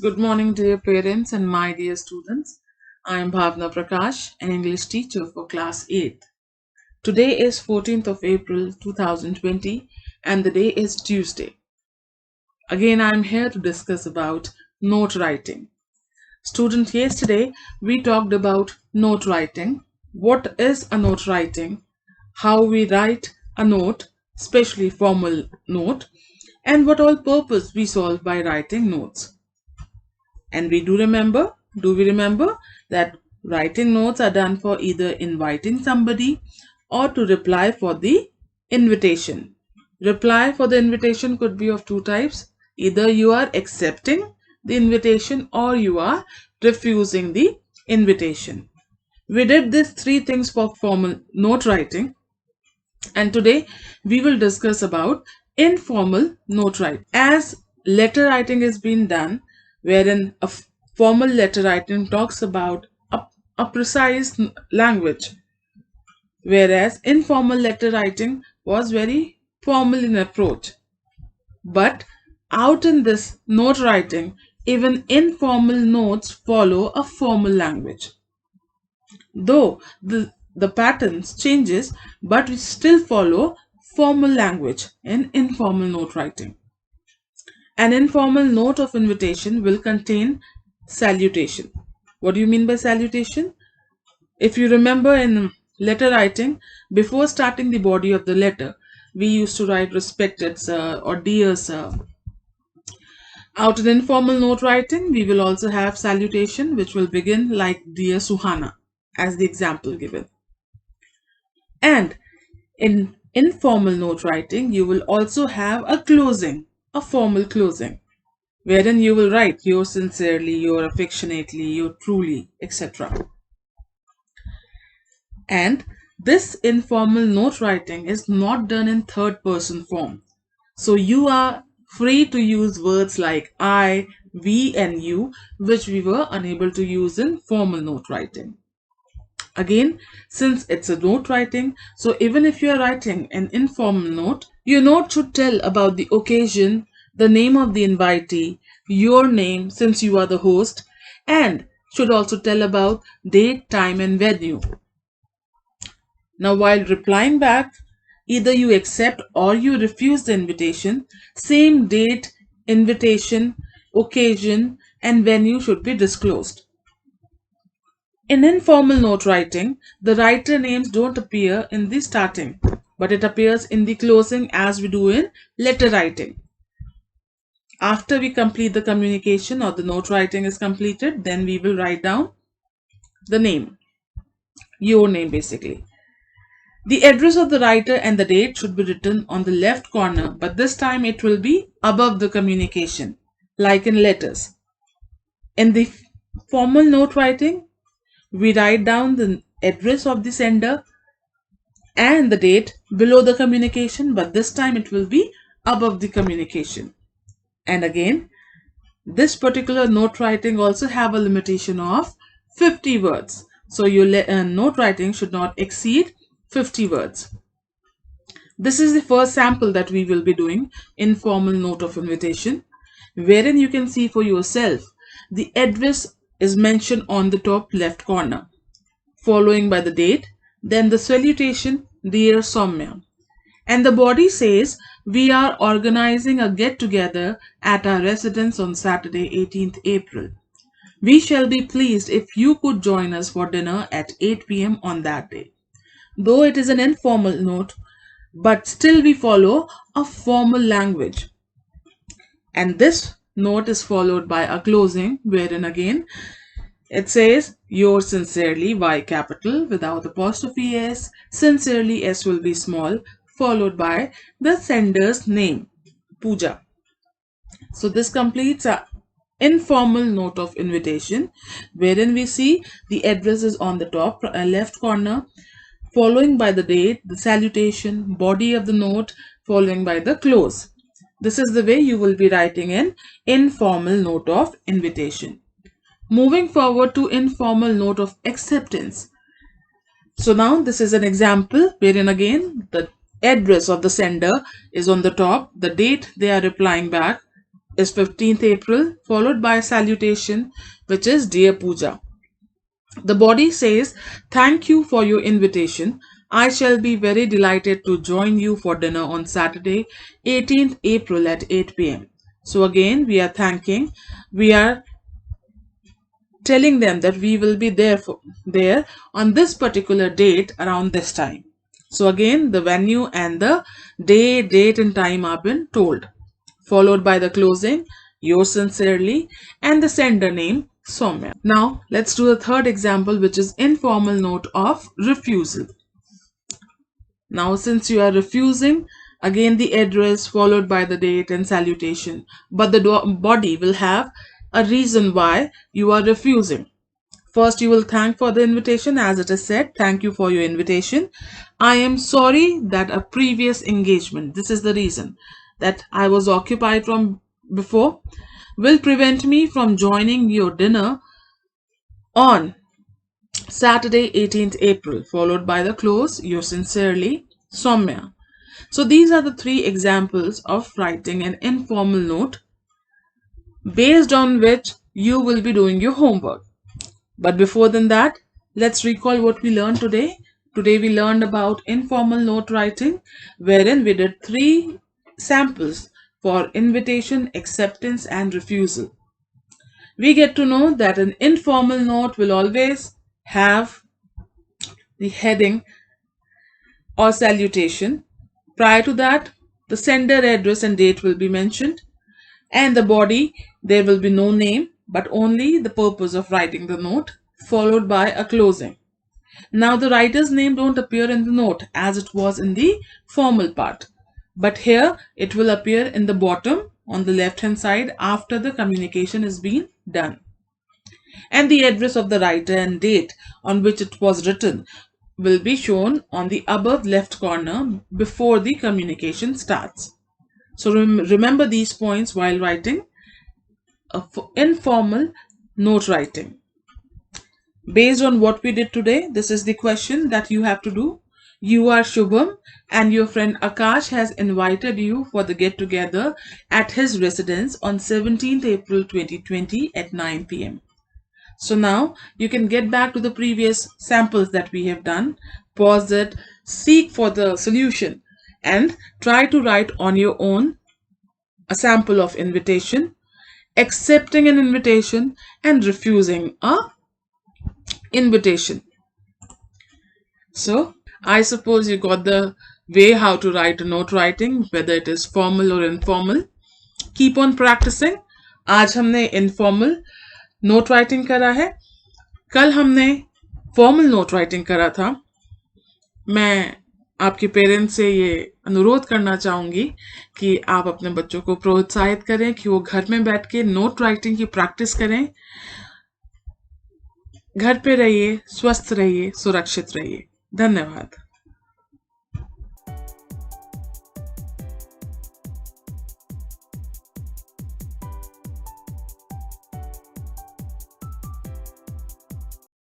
Good morning, dear parents and my dear students. I am Bhavna Prakash, an English teacher for class 8th. Today is 14th of April 2020 and the day is Tuesday. Again, I am here to discuss about note writing. Students, yesterday we talked about note writing. What is a note writing? How we write a note, especially formal note, and what all purpose we solve by writing notes. And do we remember that writing notes are done for either inviting somebody or to reply for the invitation. Reply for the invitation could be of two types. Either you are accepting the invitation or you are refusing the invitation. We did these three things for formal note writing, and today we will discuss about informal note writing. As letter writing is being done, wherein formal letter writing talks about a precise language, whereas informal letter writing was very formal in approach. But out in this note writing, even informal notes follow a formal language. Though the patterns changes, but we still follow formal language in informal note writing. An informal note of invitation will contain salutation. What do you mean by salutation? If you remember in letter writing, before starting the body of the letter, we used to write respected sir or dear sir. Out in informal note writing, we will also have salutation which will begin like dear Suhana as the example given. And in informal note writing, you will also have a closing, a formal closing, wherein you will write yours sincerely, your affectionately, your truly, etc. And this informal note writing is not done in third person form. So you are free to use words like I, we, and you, which we were unable to use in formal note writing. Again, since it's a note writing, so even if you are writing an informal note, your note should tell about the occasion, the name of the invitee, your name since you are the host, and should also tell about date, time, and venue. Now, while replying back, either you accept or you refuse the invitation, same date, invitation, occasion, and venue should be disclosed. In informal note writing, the writer names don't appear in the starting, but it appears in the closing as we do in letter writing. After we complete the communication or the note writing is completed, then we will write down the name, your name basically. The address of the writer and the date should be written on the left corner, but this time it will be above the communication, like in letters. In the formal note writing, we write down the address of the sender and the date below the communication, but this time it will be above the communication. And again, this particular note writing also have a limitation of 50 words. So your note writing should not exceed 50 words. This is the first sample that we will be doing, informal note of invitation, wherein you can see for yourself the address is mentioned on the top left corner, following by the date, then the salutation, dear Soumya. And the body says, we are organizing a get together at our residence on Saturday, 18th April. We shall be pleased if you could join us for dinner at 8 p.m. on that day. Though it is an informal note, but still we follow a formal language. And this note is followed by a closing, wherein again it says, yours sincerely, Y capital, without apostrophe S, sincerely S will be small, followed by the sender's name, Pooja. So this completes a informal note of invitation, wherein we see the address is on the top left corner, following by the date, the salutation, body of the note, following by the close. This is the way you will be writing an informal note of invitation. Moving forward to informal note of acceptance. So now this is an example wherein again the address of the sender is on the top, the date they are replying back is 15th April, followed by a salutation, which is Dear Pooja. The body says, Thank you for your invitation. I shall be very delighted to join you for dinner on Saturday, 18th April at 8 pm. So again, we are telling them that we will be there on this particular date around this time. So again, the venue and the day, date and time are been told, followed by the closing, yours sincerely, and the sender name, Soumya. Now, let's do the third example, which is informal note of refusal. Now, since you are refusing, again the address followed by the date and salutation, but the body will have a reason why you are refusing. First, you will thank for the invitation, as it is said, thank you for your invitation. I am sorry that a previous engagement, this is the reason, that I was occupied from before, will prevent me from joining your dinner on Saturday, 18th April, followed by the close, yours sincerely, Soumya. So these are the three examples of writing an informal note based on which you will be doing your homework. But before than that, let's recall what we learned today. Today we learned about informal note writing, wherein we did 3 samples for invitation, acceptance and refusal. We get to know that an informal note will always have the heading or salutation. Prior to that, the sender address and date will be mentioned, and the body, there will be no name but only the purpose of writing the note, followed by a closing. Now the writer's name don't appear in the note as it was in the formal part, but here it will appear in the bottom on the left hand side after the communication is being done. And the address of the writer and date on which it was written will be shown on the above left corner before the communication starts. So remember these points while writing informal note writing. Based on what we did today, this is the question that you have to do. You are Shubham and your friend Akash has invited you for the get together at his residence on 17th April 2020 at 9 pm. So now you can get back to the previous samples that we have done, pause it, seek for the solution and try to write on your own a sample of invitation, accepting an invitation and refusing a invitation. So I suppose you got the way how to write a note writing, whether it is formal or informal. Keep on practicing. आज हमने informal note writing करा है, कल हमने formal note writing करा था. मैं आपके पेरेंट्स से ये अनुरोध करना चाहूंगी कि आप अपने बच्चों को प्रोत्साहित करें कि वो घर में बैठ के नोट राइटिंग की प्रैक्टिस करें. घर पे रहिए, स्वस्थ रहिए, सुरक्षित रहिए. धन्यवाद.